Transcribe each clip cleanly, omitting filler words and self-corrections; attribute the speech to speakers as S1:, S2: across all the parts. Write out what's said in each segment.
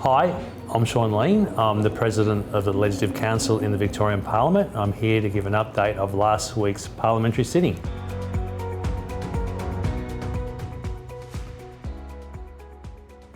S1: Hi, I'm Shaun Leane. I'm the President of the Legislative Council in the Victorian Parliament. I'm here to give an update of last week's parliamentary sitting.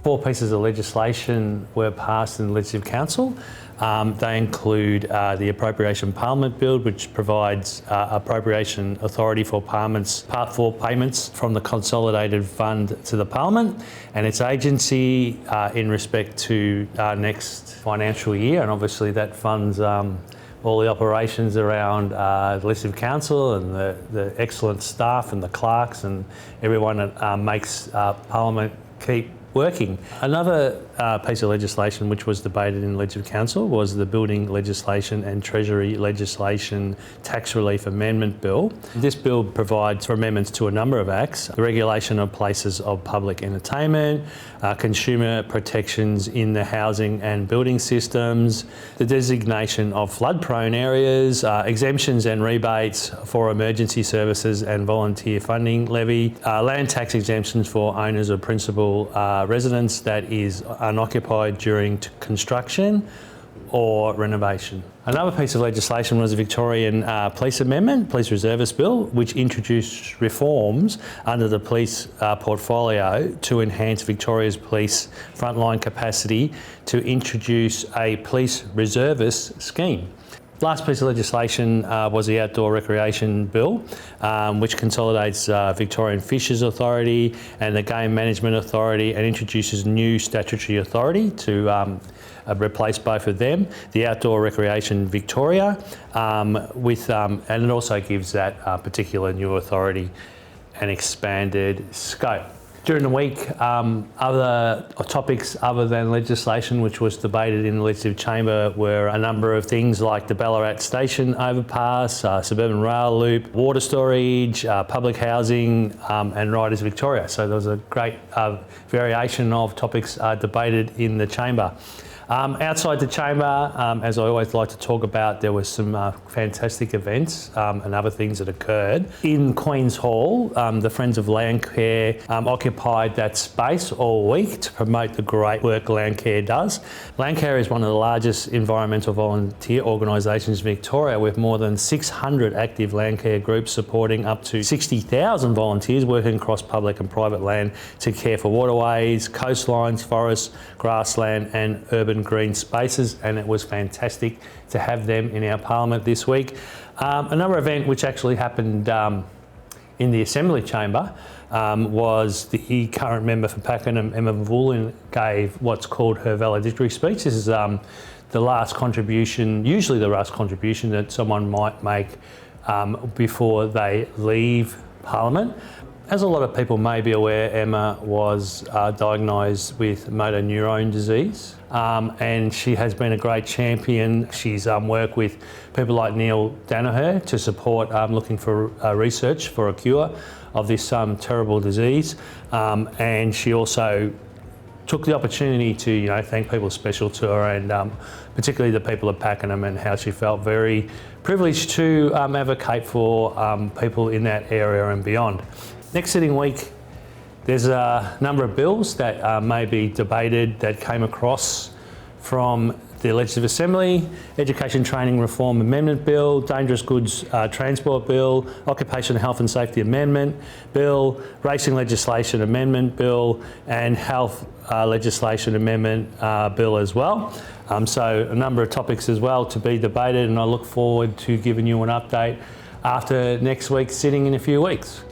S1: Four pieces of legislation were passed in the Legislative Council. They include the Appropriation Parliament Bill, which provides appropriation authority for Parliament's Part 4 payments from the Consolidated Fund to the Parliament and its agency in respect to next financial year. And obviously that funds all the operations around the Legislative Council and the excellent staff and the clerks and everyone that makes Parliament keep working. Another piece of legislation which was debated in the Legislative Council was the Building Legislation and Treasury Legislation Tax Relief Amendment Bill. This bill provides for amendments to a number of acts: the regulation of places of public entertainment, consumer protections in the housing and building systems, the designation of flood-prone areas, exemptions and rebates for emergency services and volunteer funding levy, land tax exemptions for owners of principal residence that is unoccupied during construction or renovation. Another piece of legislation was the Victorian Police Amendment, Police Reservist Bill, which introduced reforms under the police portfolio to enhance Victoria's police frontline capacity to introduce a police reservist scheme. Last piece of legislation was the Outdoor Recreation Bill, which consolidates Victorian Fisheries Authority and the Game Management Authority and introduces new statutory authority to replace both of them, the Outdoor Recreation Victoria, and it also gives that particular new authority an expanded scope. During the week, other topics other than legislation which was debated in the Legislative Chamber were a number of things like the Ballarat Station overpass, suburban rail loop, water storage, public housing and Riders Victoria. So there was a great variation of topics debated in the Chamber. Outside the Chamber, as I always like to talk about, there were some fantastic events and other things that occurred. In Queen's Hall, the Friends of Landcare occupied that space all week to promote the great work Landcare does. Landcare is one of the largest environmental volunteer organisations in Victoria, with more than 600 active Landcare groups supporting up to 60,000 volunteers working across public and private land to care for waterways, coastlines, forests, grassland and urban green spaces, and it was fantastic to have them in our Parliament this week. Another event which actually happened in the Assembly Chamber was the current member for Pakenham, Emma Vulin, gave what's called her valedictory speech. This is the last contribution, usually the last contribution that someone might make before they leave Parliament. As a lot of people may be aware, Emma was diagnosed with motor neurone disease and she has been a great champion. She's worked with people like Neil Danaher to support looking for research for a cure of this terrible disease, and she also took the opportunity to thank people special to her, and particularly the people of Pakenham, and how she felt very privileged to advocate for people in that area and beyond. Next sitting week, there's a number of bills that may be debated that came across from the Legislative Assembly: Education Training Reform Amendment Bill, Dangerous Goods Transport Bill, Occupational Health and Safety Amendment Bill, Racing Legislation Amendment Bill, and Health Legislation Amendment Bill as well. So a number of topics as well to be debated, and I look forward to giving you an update after next week's sitting in a few weeks.